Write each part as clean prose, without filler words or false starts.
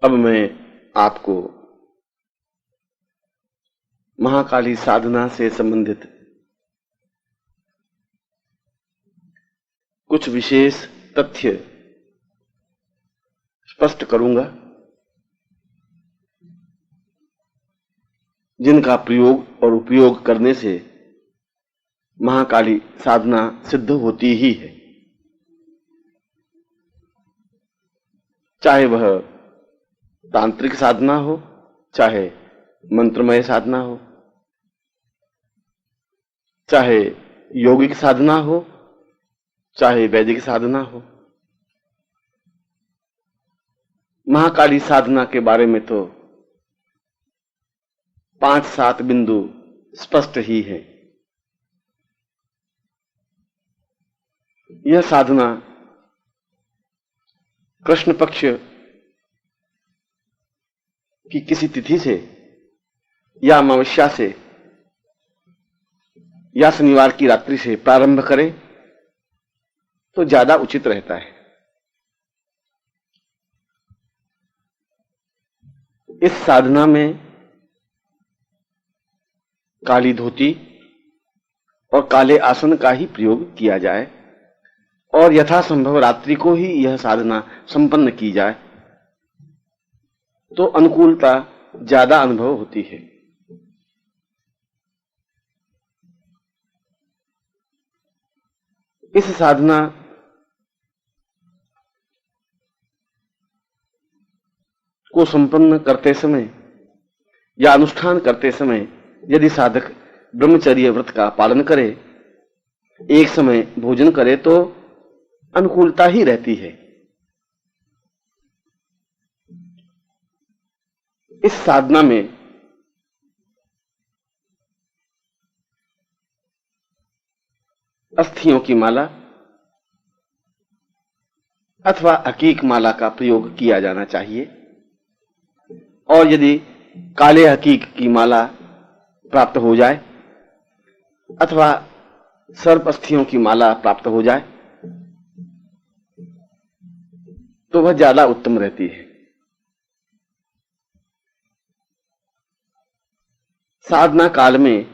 अब मैं आपको महाकाली साधना से संबंधित कुछ विशेष तथ्य स्पष्ट करूंगा, जिनका प्रयोग और उपयोग करने से महाकाली साधना सिद्ध होती ही है, चाहे वह तांत्रिक साधना हो, चाहे मंत्रमय साधना हो, चाहे यौगिक साधना हो, चाहे वैदिक साधना हो। महाकाली साधना के बारे में तो 5-7 बिंदु स्पष्ट ही है। यह साधना कृष्ण पक्ष की किसी तिथि से या अमावस्या से या शनिवार की रात्रि से प्रारंभ करें तो ज्यादा उचित रहता है। इस साधना में काली धोती और काले आसन का ही प्रयोग किया जाए और यथासंभव रात्रि को ही यह साधना संपन्न की जाए तो अनुकूलता ज्यादा अनुभव होती है। इस साधना को संपन्न करते समय या अनुष्ठान करते समय यदि साधक ब्रह्मचर्य व्रत का पालन करे, एक समय भोजन करे तो अनुकूलता ही रहती है। इस साधना में अस्थियों की माला अथवा हकीक माला का प्रयोग किया जाना चाहिए और यदि काले हकीक की माला प्राप्त हो जाए अथवा सर्प अस्थियों की माला प्राप्त हो जाए तो वह ज्यादा उत्तम रहती है। साधना काल में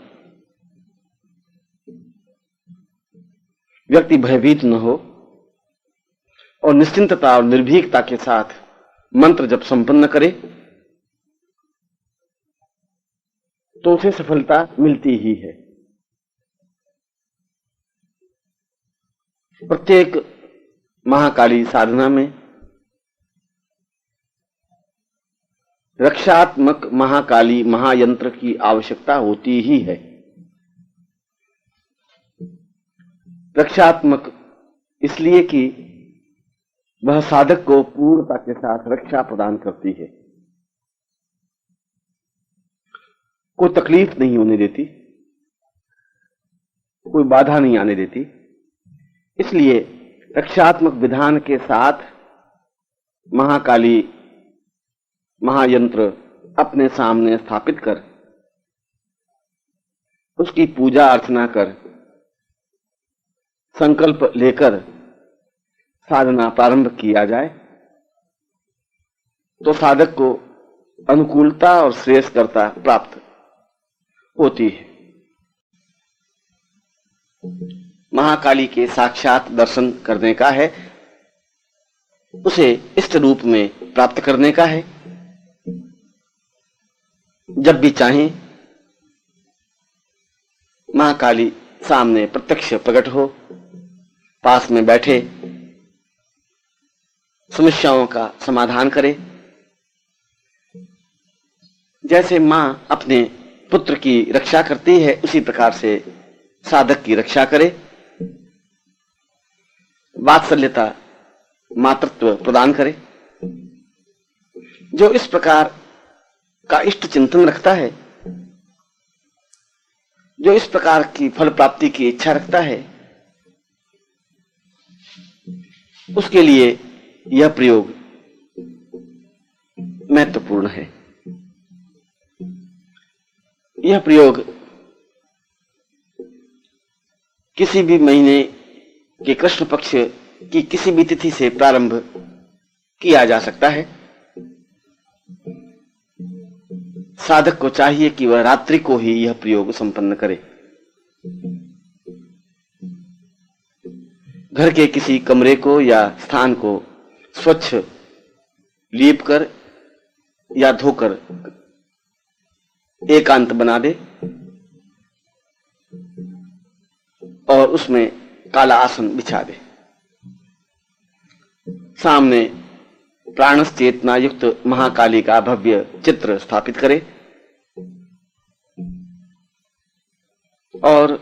व्यक्ति भयभीत न हो और निश्चिंतता और निर्भीकता के साथ मंत्र जप संपन्न करे तो उसे सफलता मिलती ही है। प्रत्येक महाकाली साधना में रक्षात्मक महाकाली महायंत्र की आवश्यकता होती ही है। रक्षात्मक इसलिए कि वह साधक को पूर्णता के साथ रक्षा प्रदान करती है, कोई तकलीफ नहीं होने देती, कोई बाधा नहीं आने देती। इसलिए रक्षात्मक विधान के साथ महाकाली महायंत्र अपने सामने स्थापित कर उसकी पूजा अर्चना कर संकल्प लेकर साधना प्रारंभ किया जाए तो साधक को अनुकूलता और श्रेयस्करता प्राप्त होती है। महाकाली के साक्षात दर्शन करने का है, उसे इष्ट रूप में प्राप्त करने का है। जब भी चाहें महाकाली सामने प्रत्यक्ष प्रकट हो, पास में बैठे, समस्याओं का समाधान करे। जैसे मां अपने पुत्र की रक्षा करती है उसी प्रकार से साधक की रक्षा करे, वात्सल्यता मातृत्व प्रदान करे। जो इस प्रकार का इष्ट चिंतन रखता है, जो इस प्रकार की फल प्राप्ति की इच्छा रखता है, उसके लिए यह प्रयोग महत्वपूर्ण है। यह प्रयोग किसी भी महीने के कृष्ण पक्ष की किसी भी तिथि से प्रारंभ किया जा सकता है साधक को चाहिए कि वह रात्रि को ही यह प्रयोग संपन्न करे। घर के किसी कमरे को या स्थान को स्वच्छ लीप कर या धोकर एकांत बना दे और उसमें काला आसन बिछा दे। सामने प्राणस चेतना युक्त महाकाली का भव्य चित्र स्थापित करे और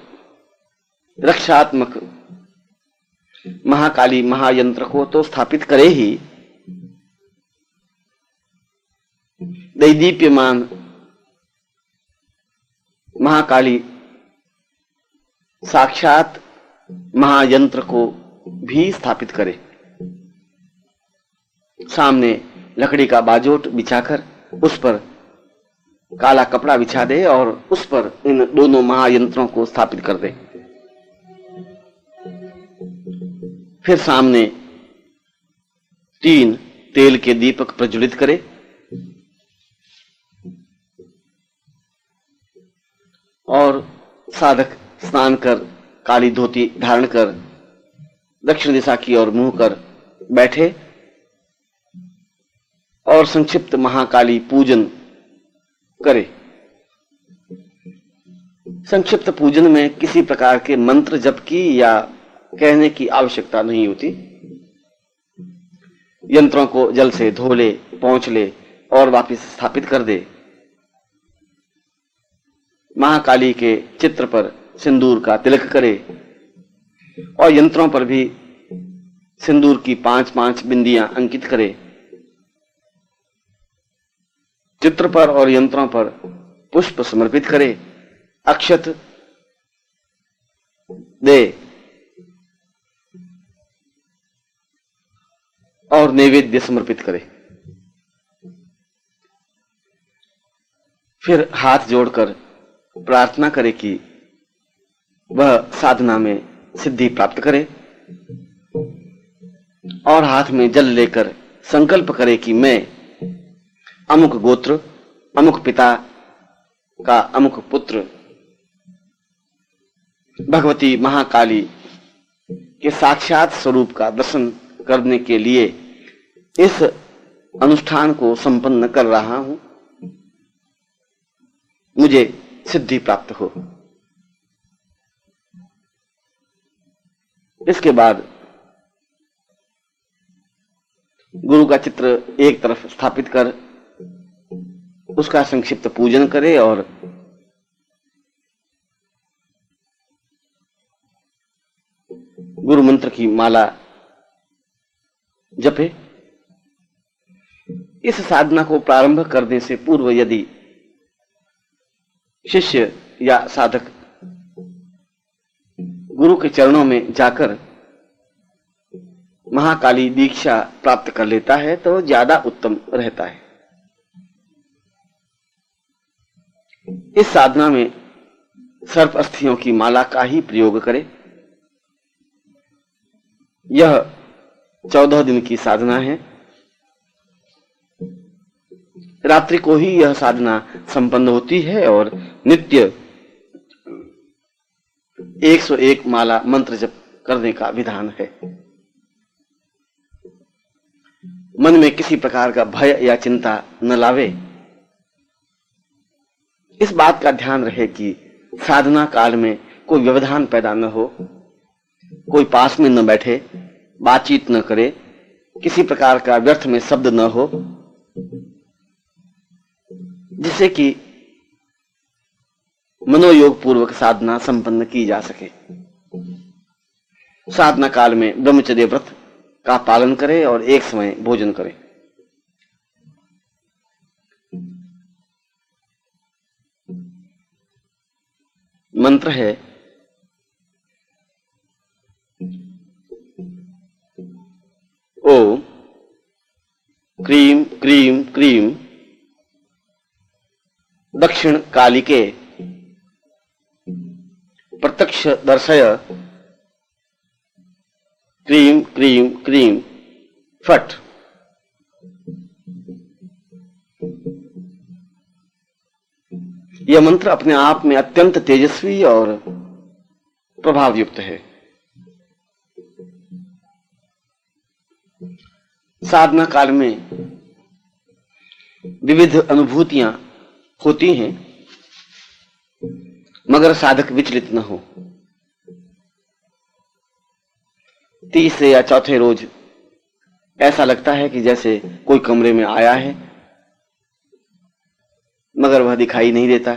रक्षात्मक महाकाली महायंत्र को तो स्थापित करे ही, दैदीप्यमान महाकाली साक्षात महायंत्र को भी स्थापित करे। सामने लकड़ी का बाजोट बिछाकर उस पर काला कपड़ा बिछा दे और उस पर इन दोनों महायंत्रों को स्थापित कर दे। फिर सामने 3 तेल के दीपक प्रज्वलित करे और साधक स्नान कर काली धोती धारण कर दक्षिण दिशा की ओर मुंह कर बैठे और संक्षिप्त महाकाली पूजन करे। संक्षिप्त पूजन में किसी प्रकार के मंत्र जप की या कहने की आवश्यकता नहीं होती। यंत्रों को जल से धो ले, पोंछ ले और वापस स्थापित कर दे। महाकाली के चित्र पर सिंदूर का तिलक करे और यंत्रों पर भी सिंदूर की 5-5 बिंदियां अंकित करे। चित्र पर और यंत्रों पर पुष्प समर्पित करे, अक्षत दे और नैवेद्य समर्पित करे। फिर हाथ जोड़कर प्रार्थना करे कि वह साधना में सिद्धि प्राप्त करे और हाथ में जल लेकर संकल्प करे कि मैं अमुक गोत्र, अमुक पिता का अमुक पुत्र भगवती महाकाली के साक्षात स्वरूप का दर्शन करने के लिए इस अनुष्ठान को संपन्न कर रहा हूं, मुझे सिद्धि प्राप्त हो। इसके बाद गुरु का चित्र एक तरफ स्थापित कर उसका संक्षिप्त पूजन करे और गुरु मंत्र की माला जपे। इस साधना को प्रारंभ करने से पूर्व यदि शिष्य या साधक गुरु के चरणों में जाकर महाकाली दीक्षा प्राप्त कर लेता है तो ज्यादा उत्तम रहता है। इस साधना में सर्प अस्थियों की माला का ही प्रयोग करें। यह 14 दिन की साधना है। रात्रि को ही यह साधना संपन्न होती है और नित्य 101 माला मंत्र जप करने का विधान है। मन में किसी प्रकार का भय या चिंता न लावे। इस बात का ध्यान रहे कि साधना काल में कोई व्यवधान पैदा न हो, कोई पास में न बैठे, बातचीत न करे, किसी प्रकार का व्यर्थ में शब्द न हो, जिससे कि मनोयोग पूर्वक साधना संपन्न की जा सके। साधना काल में ब्रह्मचर्य व्रत का पालन करें और एक समय भोजन करें। मंत्र है ओम क्रीम क्रीम क्रीम दक्षिण कालिके प्रत्यक्ष दर्शय क्रीम क्रीम क्रीम फट। यह मंत्र अपने आप में अत्यंत तेजस्वी और प्रभावयुक्त है। साधना काल में विविध अनुभूतियां होती हैं, मगर साधक विचलित न हो। तीसरे या चौथे रोज ऐसा लगता है कि जैसे कोई कमरे में आया है, मगर वह दिखाई नहीं देता।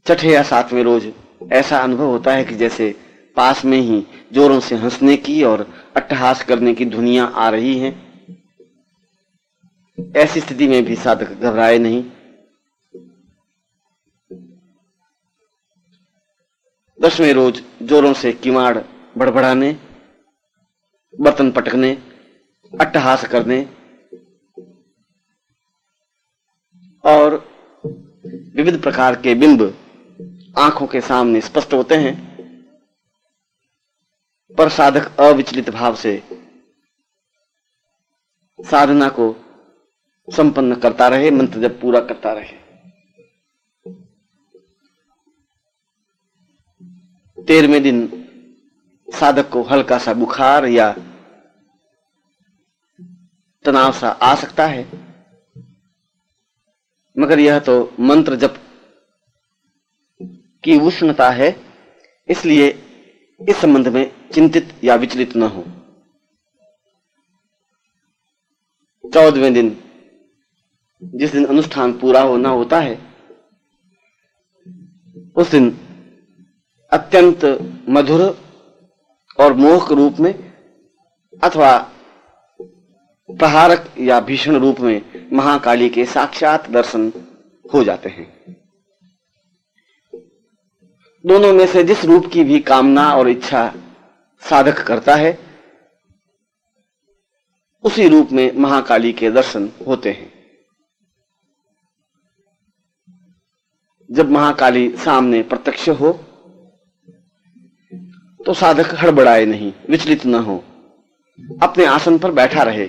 छठे या सातवें रोज ऐसा अनुभव होता है कि जैसे पास में ही जोरों से हंसने की और अट्टहास करने की ध्वनियां आ रही हैं। ऐसी स्थिति में भी साधक घबराए नहीं। 10वें रोज जोरों से किवाड़ बड़बड़ाने, बर्तन पटकने, अट्टहास करने और विविध प्रकार के बिंब आंखों के सामने स्पष्ट होते हैं, पर साधक अविचलित भाव से साधना को संपन्न करता रहे, मंत्र जब पूरा करता रहे। 13वें दिन साधक को हल्का सा बुखार या तनाव सा आ सकता है, मगर यह तो मंत्र जप की उष्णता है, इसलिए इस संबंध में चिंतित या विचलित न हो। 14वें दिन जिस दिन अनुष्ठान पूरा होना होता है, उस दिन अत्यंत मधुर और मोहक रूप में अथवा प्रहारक या भीषण रूप में महाकाली के साक्षात दर्शन हो जाते हैं। दोनों में से जिस रूप की भी कामना और इच्छा साधक करता है, उसी रूप में महाकाली के दर्शन होते हैं। जब महाकाली सामने प्रत्यक्ष हो तो साधक हड़बड़ाए नहीं, विचलित न हो, अपने आसन पर बैठा रहे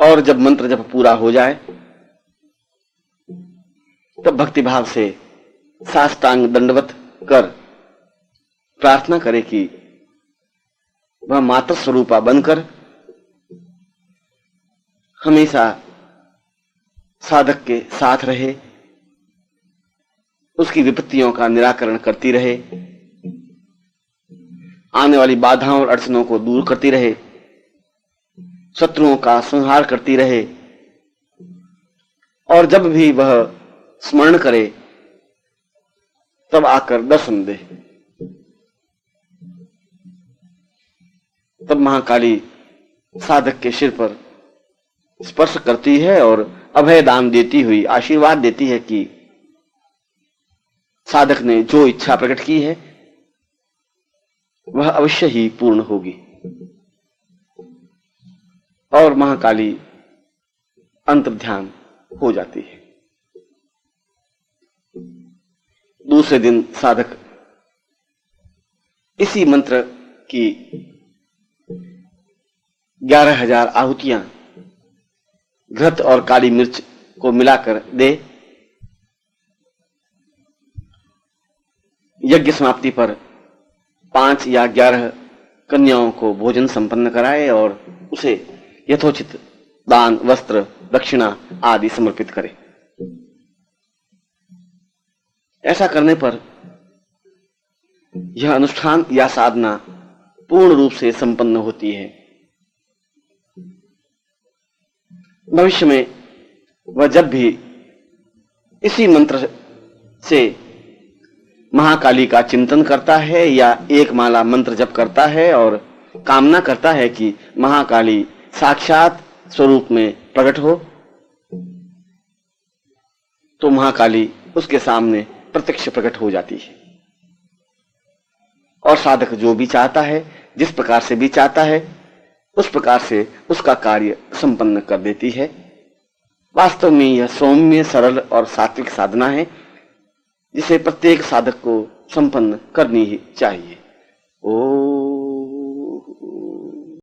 और जब मंत्र जप पूरा हो जाए तब भक्तिभाव से साष्टांग दंडवत कर प्रार्थना करे कि वह मात्र स्वरूपा बनकर हमेशा साधक के साथ रहे, उसकी विपत्तियों का निराकरण करती रहे, आने वाली बाधाओं और अड़चनों को दूर करती रहे, शत्रुओं का संहार करती रहे, और जब भी वह स्मरण करे तब आकर दर्शन दे। तब महाकाली साधक के सिर पर स्पर्श करती है और अभय दान देती हुई आशीर्वाद देती है कि साधक ने जो इच्छा प्रकट की है वह अवश्य ही पूर्ण होगी। और महाकाली अंतर्ध्यान हो जाती है। दूसरे दिन साधक इसी मंत्र की 11,000 आहुतियां घृत और काली मिर्च को मिलाकर दे। यज्ञ समाप्ति पर 5 या 11 कन्याओं को भोजन संपन्न कराए और उसे यथोचित दान, वस्त्र, दक्षिणा आदि समर्पित करे। ऐसा करने पर यह अनुष्ठान या साधना पूर्ण रूप से संपन्न होती है। भविष्य में वह जब भी इसी मंत्र से महाकाली का चिंतन करता है या एक माला मंत्र जप करता है और कामना करता है कि महाकाली साक्षात स्वरूप में प्रकट हो, तो महाकाली उसके सामने प्रत्यक्ष प्रकट हो जाती है और साधक जो भी चाहता है, जिस प्रकार से भी चाहता है, उस प्रकार से उसका कार्य संपन्न कर देती है। वास्तव में यह सौम्य, सरल और सात्विक साधना है जिसे प्रत्येक साधक को संपन्न करनी ही चाहिए। ओम